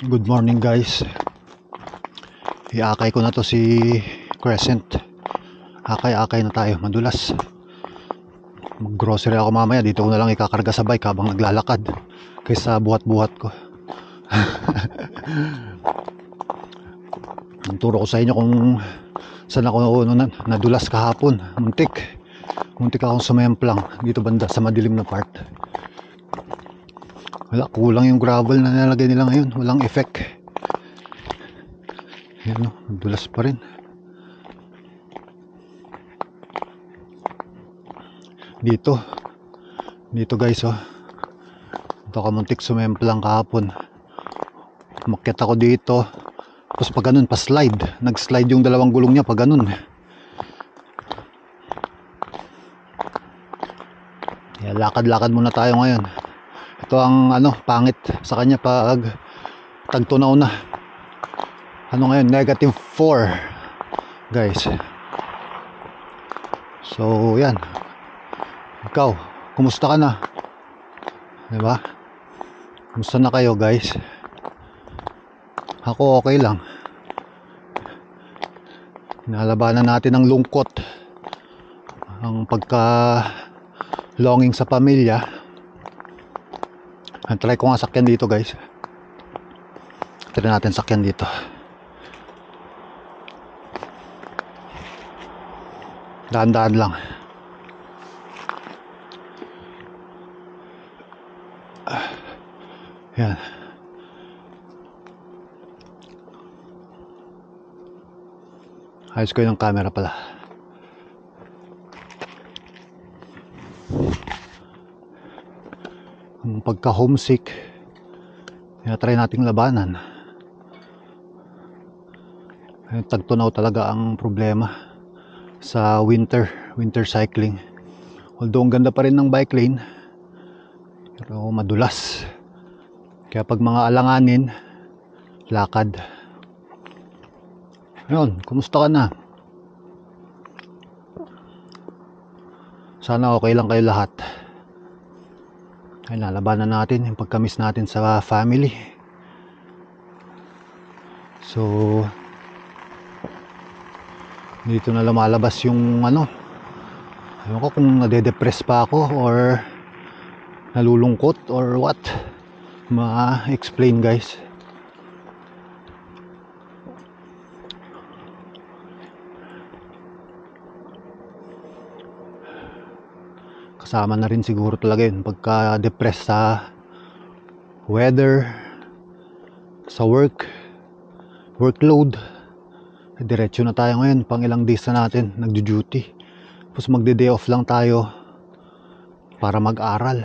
Good morning guys. Iakay ko na to si Crescent. Akay-akay na tayo, madulas. Mag grocery ako mamaya, dito ko na lang ikakarga sa bike habang naglalakad kaysa buhat-buhat ko. Turo ko sa inyo kung saan ako nadulas kahapon. Muntik akong sumemplang dito banda sa madilim na part. Wala, kulang yung gravel na nilagay nila ngayon. Walang effect. Yan o, dulas pa rin. Dito guys oh. Ito ka muntik sumemplang kahapon. Umakyat ako dito. Tapos pag ganun, pa slide. Nag-slide yung dalawang gulong niya pag ganun. Kaya lakad-lakad muna tayo ngayon. Ito ang pangit sa kanya pag tagtunaw na. Ngayon, -4 guys. So yan. Ikaw, kumusta ka na? Diba? Kumusta na kayo guys? Ako okay lang. Nalabanan natin ang lungkot, ang pagka-longing sa pamilya. Try ko nga sakyan dito guys. Try natin sakyan dito. Daan-daan lang. Yan. Ayos ko yung camera pala. Ang pagka homesick, try nating labanan. Tagtunaw talaga ang problema sa winter cycling. Although ang ganda pa rin ng bike lane, pero madulas. Kaya pag mga alanganin, lakad. Ayun, kumusta ka na? Sana okay lang kayo lahat. Ay, lalabanan natin yung pagka-miss natin sa family. So dito na lumalabas yung ewan ko kung nade-depress pa ako or nalulungkot or what. Ma-explain guys. Kasama na rin siguro talaga yun pagka-depress sa weather, sa workload. Diretso na tayo ngayon, pang ilang days na natin nagjo-duty. Tapos magde-day off lang tayo para mag-aral.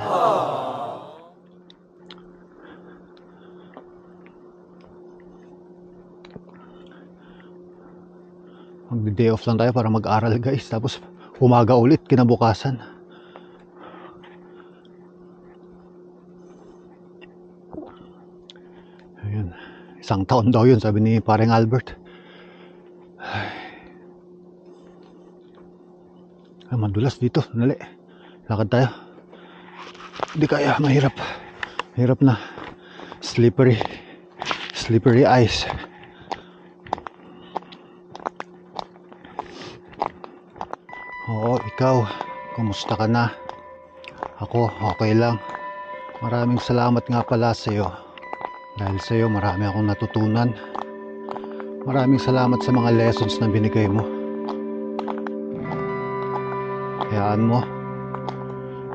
Magde-day off lang tayo para mag-aral guys. Tapos umaga ulit kinabukasan. Ayun. 1 taon daw yun, sabi ni Pareng Albert. Ay, madulas dito. Dali. Lakad tayo. Hindi kaya. Mahirap. Mahirap na. Slippery ice. Oo, ikaw. Kumusta ka na? Ako, okay lang. Maraming salamat nga pala sa'yo. Dahil sa'yo, marami akong natutunan. Maraming salamat sa mga lessons na binigay mo. Hayaan mo,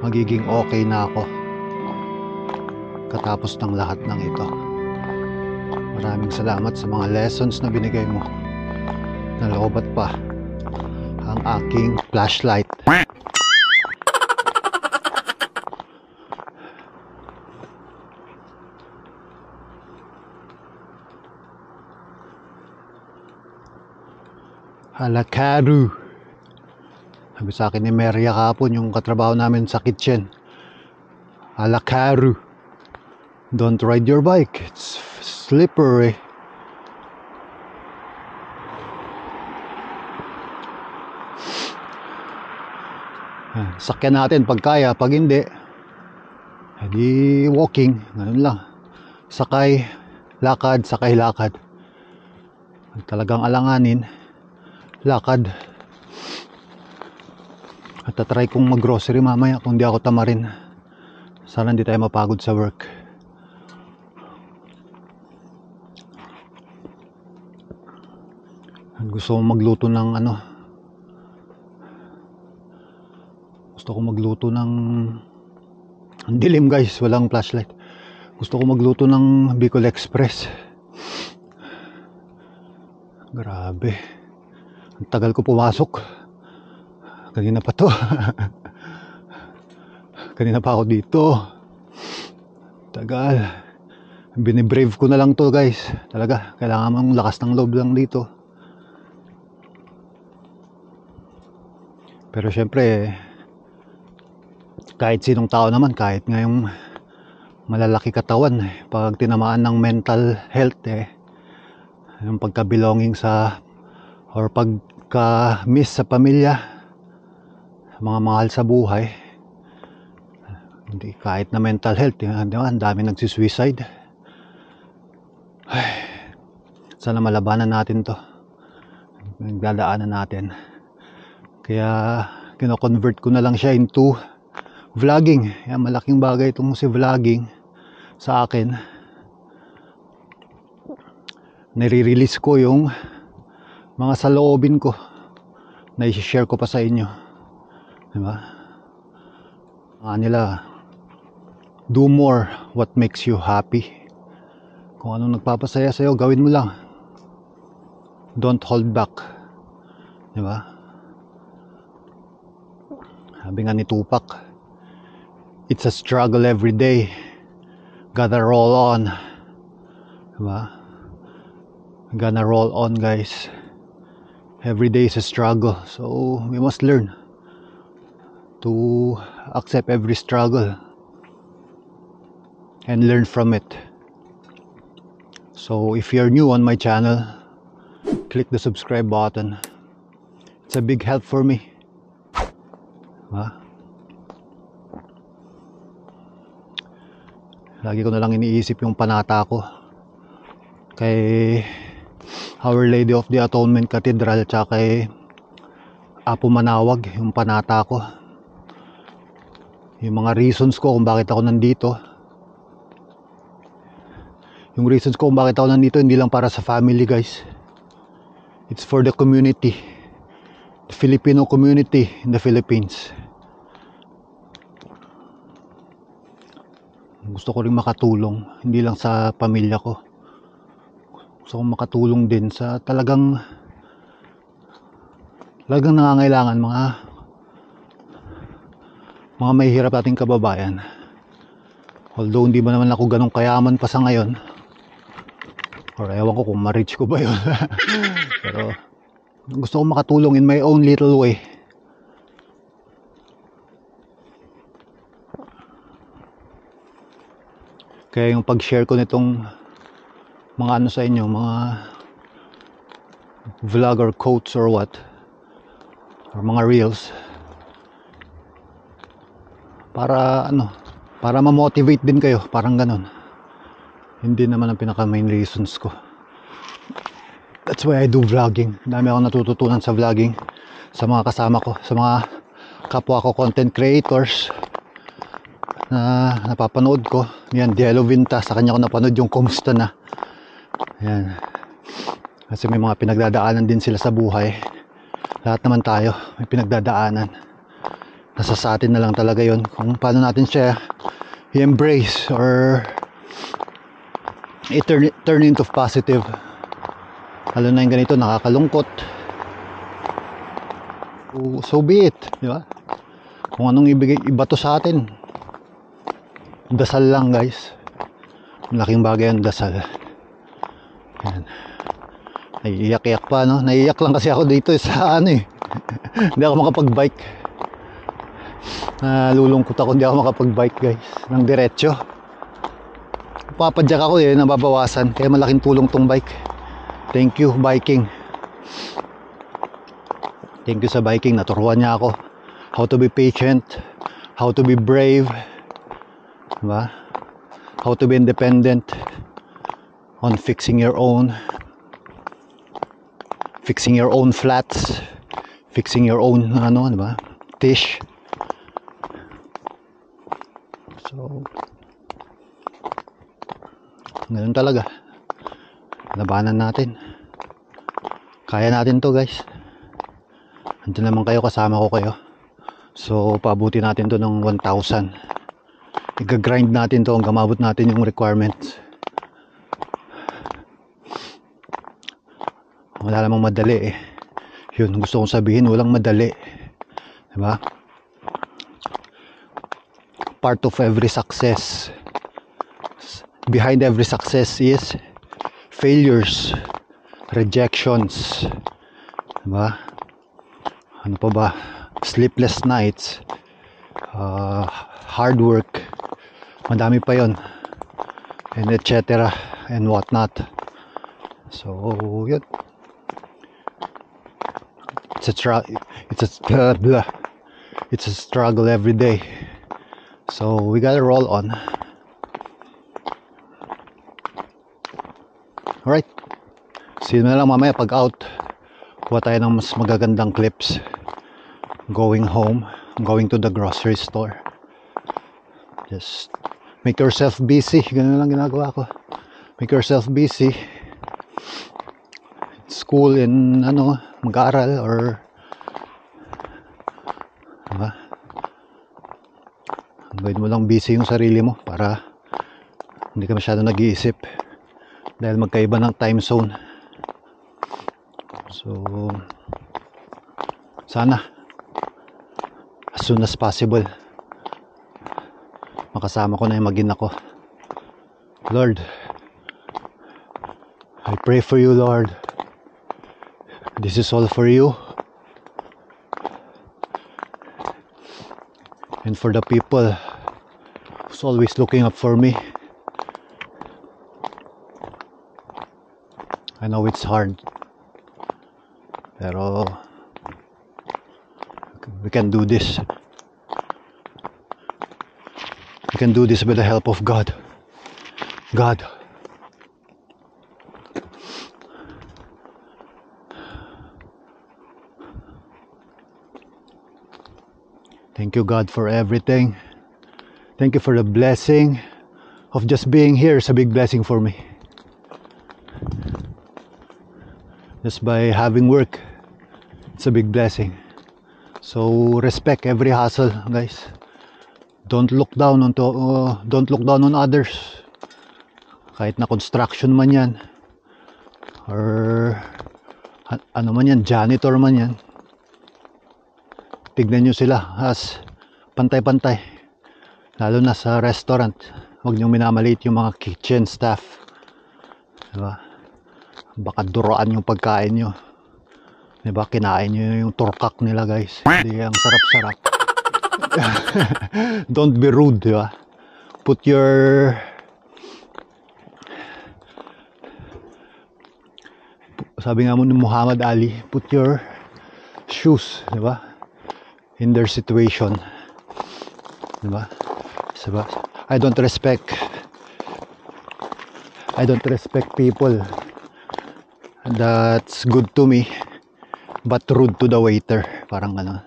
magiging okay na ako katapos ng lahat ng ito. Maraming salamat sa mga lessons na binigay mo. Naloobat pa ang aking flashlight. Alakaru. Sabi sa akin ni Maria kahapon, yung katrabaho namin sa kitchen. Alakaru. Don't ride your bike. It's slippery. Sakyan natin pag kaya, pag hindi, edi walking, ganun lang. Sakay, lakad, sakay lakad. Talagang alanganin, lakad. At tatry kong mag-grocery mamaya kung di ako tamarin. Sana hindi tayo mapagod sa work. Gusto kong magluto ng gusto kong magluto ng ang dilim guys, walang flashlight. Gusto kong magluto ng Bicol Express. Grabe, ang tagal ko pumasok. Kanina pa to. Kanina pa ako dito. Tagal. Binibrave ko na lang to guys. Talaga, kailangan mong lakas ng loob lang dito. Pero syempre, kahit sinong tao naman, kahit ngayong malalaki katawan, pag tinamaan ng mental health, yung pagka-belonging sa, or pagka-miss sa pamilya, mga mahal sa buhay, hindi, kahit na mental health, ang dami nagsisuicide. Ay, sana malabanan natin to, nagdadaanan natin. Kaya kino-convert ko na lang siya into vlogging. Yan, malaking bagay itong si vlogging sa akin. Nire-release ko yung mga saloobin ko na i-share ko pa sa inyo, diba? Nila, do more what makes you happy. Kung anong nagpapasaya sa'yo, gawin mo lang. Don't hold back, diba? Sabi nga ni Tupac, it's a struggle every day, gotta roll on, diba? Gonna roll on guys. Every day is a struggle, so we must learn to accept every struggle and learn from it. So if you're new on my channel, click the subscribe button. It's a big help for me. Lagi ko na lang iniisip yung panata ko kay Our Lady of the Atonement Cathedral, tsaka kay Apo Manawag, yung panata ko, yung mga reasons ko kung bakit ako nandito. Yung reasons ko kung bakit ako nandito, hindi lang para sa family guys, it's for the community, the Filipino community in the Philippines. Gusto ko rin makatulong, hindi lang sa pamilya ko. Gusto kong makatulong din sa talagang nangangailangan, mga mahihirap ating kababayan. Although hindi ba naman ako ganong kayaman pa sa ngayon, or ewan ko kung ma-reach ko ba yun. Pero gusto kong makatulong in my own little way. Kaya yung pag-share ko nitong mga sa inyo, mga vlog or quotes or what, or mga reels, para para ma-motivate din kayo, parang ganon. Hindi naman ang pinaka main reasons ko. That's why I do vlogging. Dami akong natututunan sa vlogging, sa mga kasama ko, sa mga kapwa ko content creators na napapanood ko. Yan, Dielo Vinta, sa kanya ko napanood yung Kumusta Na. Yan. Kasi may mga pinagdadaanan din sila sa buhay. Lahat naman tayo may pinagdadaanan. Nasa sa atin na lang talaga yon, kung paano natin siya i-embrace or turn into positive. Lalo na yung ganito, nakakalungkot. So be it, di ba? Kung anong iba to sa atin, dasal lang guys. Malaking bagay ang dasal. Yan. Naiiyak-iyak pa, no? Naiiyak lang kasi ako dito sa hindi ako makapag-bike. Nalulungkot ako, hindi ako makapag-bike guys ng diretso. Papadyak ako nababawasan. Kaya malaking tulong tong bike. Thank you biking. Thank you sa biking. Naturuan niya ako how to be patient, how to be brave, diba? How to be independent on fixing your own flats, fixing your own diba? Dish. So ganun talaga, labanan natin, kaya natin to guys. Andiyan naman kayo, kasama ko kayo. So paabuti natin to ng 1,000. Iga-grind natin to hanggang mabot natin yung requirements. Wala namang madali eh. Yun gusto kong sabihin, walang madali, diba? Part of every success, behind every success is failures, rejections, diba? Ano pa ba? Sleepless nights, hard work, madami pa yon, and etc. and whatnot. So yun, it's a struggle every day. So we gotta roll on. Alright, see you na lang mamaya pag out. Kuha tayo ng mas magagandang clips. Going home, going to the grocery store. Just make yourself busy. Ganun lang ginagawa ko. Make yourself busy. School in mag-aaral or diba? Gawin mo lang busy yung sarili mo para hindi ka masyado nag-iisip dahil magkaiba ng time zone. So sana as soon as possible makasama ko na yung mag-ina ko. Lord, I pray for you, Lord. This is all for you and for the people who's always looking up for me. I know it's hard, pero we can do this. We can do this with the help of God. Thank you, God, for everything. Thank you for the blessing of just being here. It's a big blessing for me. Just by having work, it's a big blessing. So respect every hustle, guys. Don't look down on others. Kahit na construction man yan, or ano man yan, janitor man yan, tignan nyo sila as pantay-pantay. Lalo na sa restaurant, huwag nyo minamaliit yung mga kitchen staff, diba? Baka duroan yung pagkain nyo, diba? Kinain nyo yung turkak nila, guys. Hindi ang sarap-sarap. Don't be rude, diba? Put your sabi nga mo ni Muhammad Ali, put your shoes, diba, in their situation, diba? Diba? I don't respect people that's good to me but rude to the waiter, parang ano.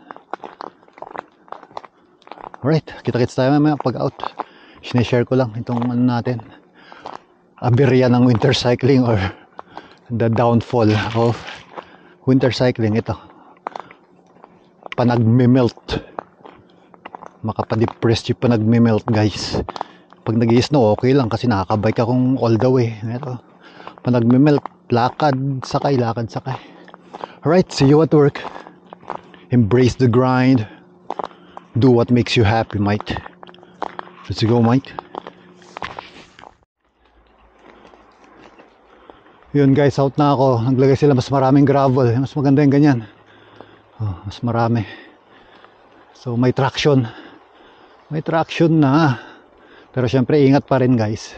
Alright, kita-kits tayo mamaya pag out. Sinishare ko lang itong ano natin, aberya ng winter cycling or the downfall of winter cycling. Ito, panagme-melt, makapadepress yung panagme-melt, guys. Pag nag-i-snow okay lang kasi nakakabike akong all the way. Ito, panagme-melt, lakad sakay. Alright, see you at work. Embrace the grind. Do what makes you happy, mate. Let's go, mate. Yun, guys, out na ako. Naglagay sila mas maraming gravel. Mas maganda yung ganyan. Oh, mas marami. So may traction. May traction na. Pero syempre ingat pa rin, guys.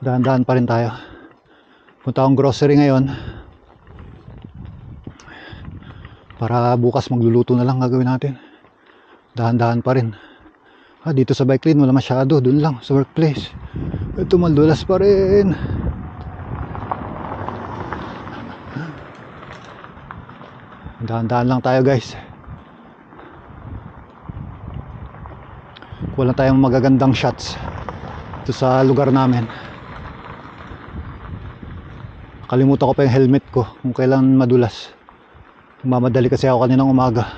Dahan-dahan pa rin tayo. Punta akong grocery ngayon. Para bukas magluluto na lang gagawin natin. Dahan-dahan pa rin. Dito sa bike lane wala masyado. Doon lang sa workplace. Ito maldulas pa rin. Dahan-dahan lang tayo guys. Wala tayong magagandang shots ito sa lugar namin. Kalimutan ko pa yung helmet ko kung kailan madulas. Mamadali kasi ako kaninang umaga.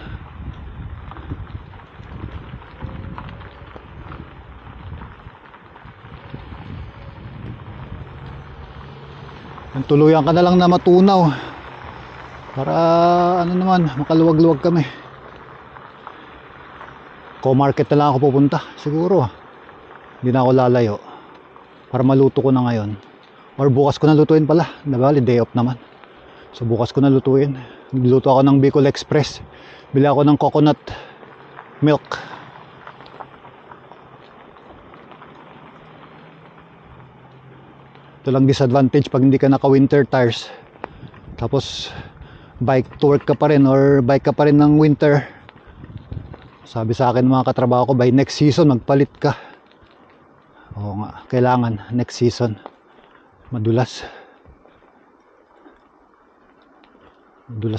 Tuluyan ka na lang na matunaw para ano naman, makaluwag-luwag kami. Co-market na lang ako pupunta siguro. Hindi na ako lalayo para maluto ko na ngayon, or bukas ko na lutuin pala. Nabali day off naman, so bukas ko na lutuin. Nagluto ako ng Bicol Express. Bili ako ng coconut milk. Ito lang disadvantage pag hindi ka naka winter tires, tapos bike to work ka pa rin or bike ka pa rin ng winter. Sabi sa akin mga katrabaho ko, by next season magpalit ka. Oo nga, kailangan next season. Madulas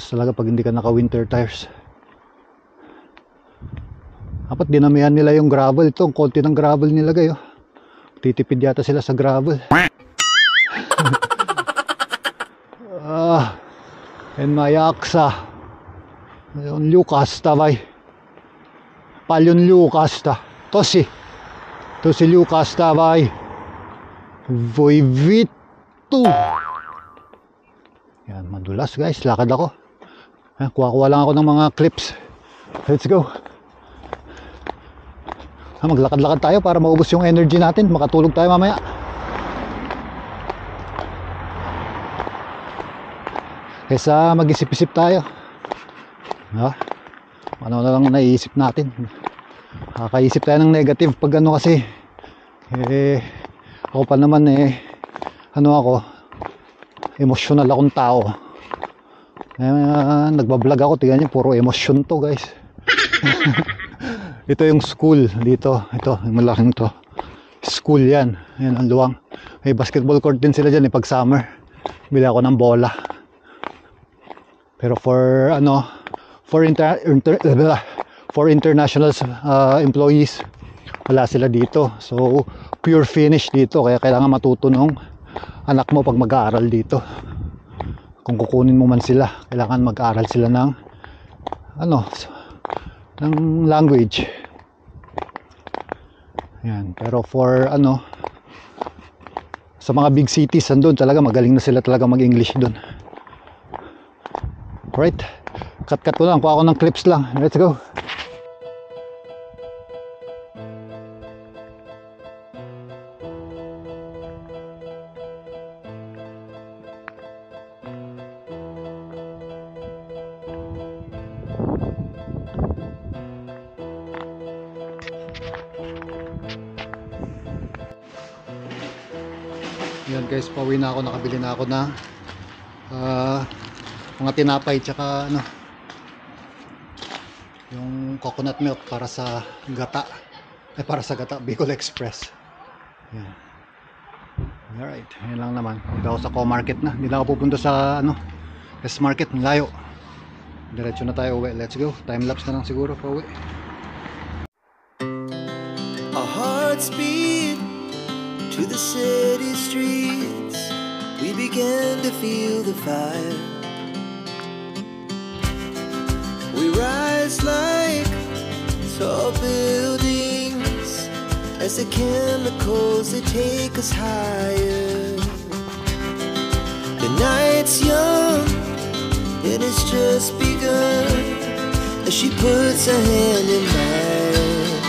talaga pag hindi ka naka winter tires. Dapat dinamihan nila yung gravel. Ito, ang konti ng gravel nilagay, oh. Titipid yata sila sa gravel. En Mayaksa Yon Lucasta vai paljon Lucasta tosi Lucasta vai voi vittu. Yan, madulas guys, lakad ako. Kuha lang ako ng mga clips. Let's go. Maglakad-lakad tayo para maubos yung energy natin, makatulog tayo mamaya. Kaysa mag-isip-isip tayo. Ano na lang naiisip natin. Kakaisip tayo ng negative pag ano kasi. Ako pa naman ako, emotional akong tao. Nagbablog ako, tingnan niyo, puro emosyon to guys. Ito yung school dito. Ito, yung malaking to. School yan. Yan ang luwang. May basketball court din sila dyan pag summer. Bili ako ng bola. Pero for international employees, wala sila dito. So pure finish dito, kaya kailangan matuto ng anak mo pag mag-aaral dito. Kung kukunin mo man sila, kailangan mag-aaral sila ng ng language. Yan, pero for sa mga big cities, andun talaga magaling na sila talaga mag-English doon. Right, cut ko lang, kuha ako ng clips lang. Let's go. Yan guys, pauwi na ako, nakabili na ako ng mga tinapay tsaka yung coconut milk para sa gata. Bicol Express. Yan. Alright, yun lang naman. Hindi ako sa co-market na. Hindi na ako pupunta sa S-market, layo. Diretso na tayo uwi. Let's go. Time lapse na lang siguro pa uwi. Our hearts beat to the city streets. We began to feel the fire. We rise like tall buildings as the chemicals, they take us higher. The night's young and it's just begun as she puts her hand in mine.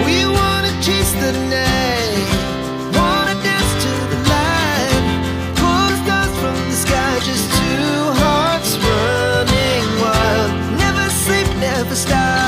We wanna chase the night, wanna dance to the light, pull the stars from the sky, just two hearts running wild. Never sleep, never stop.